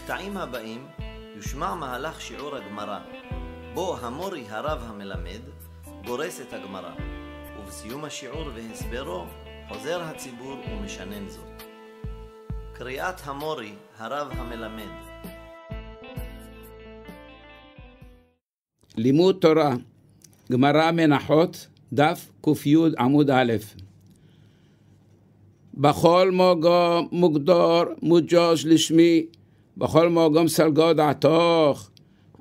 בקטעים הבאים יושמע מהלך שיעור הגמרא, בו המורי הרב המלמד גורס את הגמרא, ובסיום השיעור והסברו חוזר הציבור ומשנן זאת. קריאת המורי הרב המלמד. לימוד תורה, גמרא מנחות, דף ק"י עמוד א'. בכל מוגום מוגדור מוג'וש לשמי, בכל מוגום סלגו דעתוך.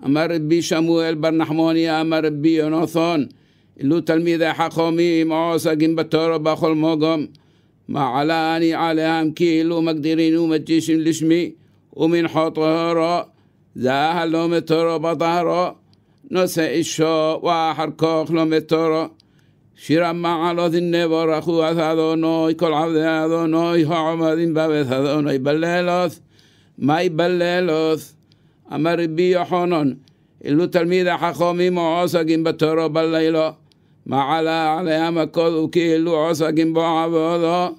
אמר רבי שמואל בר נחמני, אמר רבי יונתן, אלו תלמידי חכמים עוסקים בתורה בכל מוגום, מעלה אני עליהם כאילו מגדירים ומדגישים לשמי, ומנחות טהרה, זה הלומד תורה בטהרה, נושא אישו ואחר כך לומד תורה. שיר מעלות נברכו את אדוני כל עבדי אדוני העומדים בבית אדוני בלילות. מהי בלילות? אמר רבי יוחנן, אלו תלמידי חכמים עוסקים בתורה בלילה, מעלה עליהם הכל וכאילו עוסקים בעבודה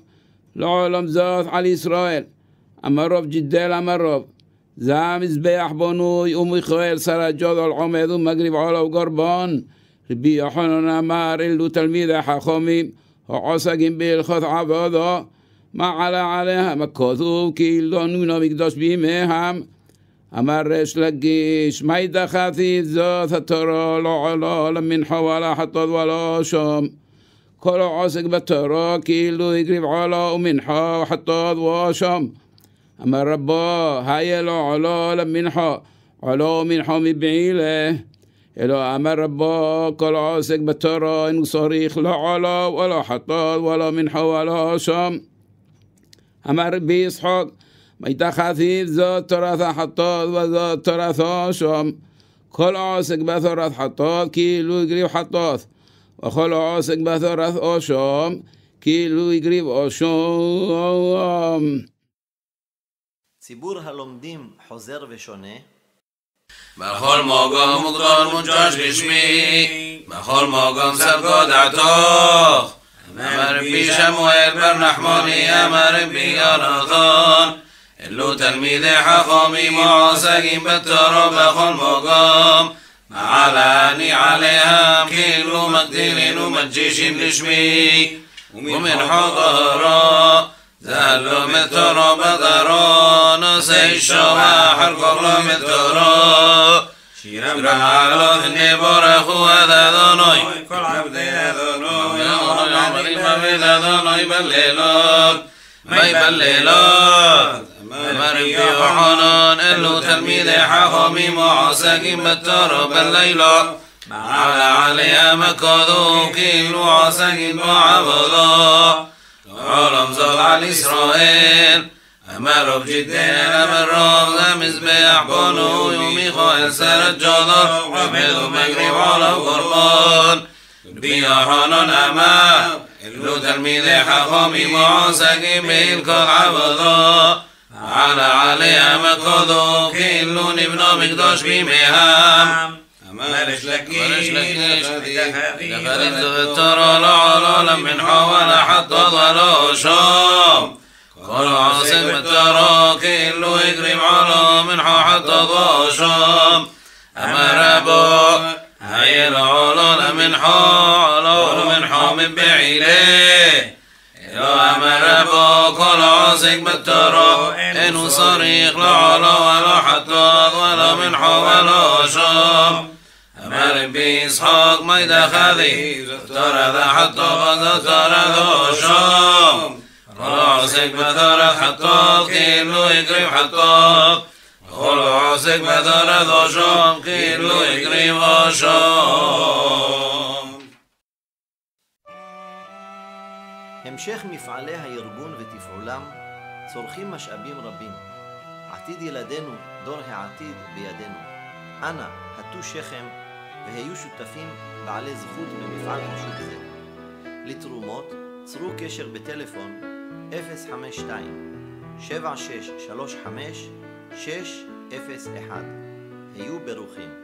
לעולם זאת על ישראל. אמר רב ג'דל אמר רב, זה המזבח בנוי ומיכאל סרג'וד על עומד ומגריב עליו קורבן. רבי יוחנן אמר, אלו תלמידי חכמים העוסקים בהלכות עבודה, מעלה עליהם הכתוב כאילו נבנה מקדש בימיהם. אמר ריש לקיש, מהי דחתית זאת התורה לא עולה למנחה ולא חטאת ולא אשם. כל העוסק בתורה כאילו הקריב עולה ומנחה וחטאת ואשם. אמר רבו, היה לא עולה למנחה עולה ומנחה מבעילה. אלא אמר רבו, כל העוסק בתורה אינו צריך לא עולה ולא חטאת ולא מנחה ולא אשם. אמר רבי יצחק, מהי דחתית זאת תורת החטאת וזאת תורת האשם. כל העוסק בתורת חטאת כאילו הקריב חטאת, וכל העוסק בתורת אשם כאילו הקריב אשם. ציבור הלומדים חוזר ושונה. בכל מוגום מוגדור מוג'וש לשמי, בכל מוגום סלגו דעתוך. אמר רבי שמואל בר נחמני, אמר רבי יונתן, אלו תלמידי חכמים עוסקים בתורה בכל מוגום, מעלה אני עליהם כאילו מגדירים ומדגישים לשמי, ומנחות טהרה, זה לומד תורה בטהרה, נושא אישו ואחר כך לומד תורה. שיר מעלות נברכו את אדוני כל עבדי אדוני העומדים בבית אדוני בלילות. מהי בלילות? אמר רבי יוחנן, אלו תלמידי חכמים העוסקים בתורה בלילה, מעלה עליהם הכתוב כאילו עוסקים בעבודה לעולם זאת על ישראל. אמר רב ג'דל אמר רב, זה מזבח בנוי ומיכאל סרג'וד עומד ומגריב עליו קורבן. רבי יוחנן אמר, אלו תלמידי חכמים עוסקים בהלכות עבודה, מעלה עליהם הכתוב כאילו נבנה מקדש בימיהם. אמר ריש לקיש, דחתית זאת תורה לא עולה למנחה ולא חטאת ולא אשם. כל העוסק בתורה כאילו הקריב עליו מנחה חטאת ואשם. אמר רבו, היה לא עולה למנחה עלה ומנחה מבעילה. אמר רבו, כל העוסק בתורה אינו צריך לא עולה ולא חטאת ולא מנחה ולא אשם. אמר רבי יצחק, מהי דחתית זאת תורת חטאת וזאת תורת אשם. כל העוסק בתורת חטאת כאילו הקריב חטאת, וכל העוסק בתורת אשם כאילו הקריב אשם. המשך מפעלי הארגון ותפעולם צורכים משאבים רבים. עתיד ילדינו, דור העתיד בידינו. אנא, הטו שכם והיו שותפים בעלי זכות במפעל חשוב זה. לתרומות צרו קשר בטלפון 052-7635-601. היו ברוכים.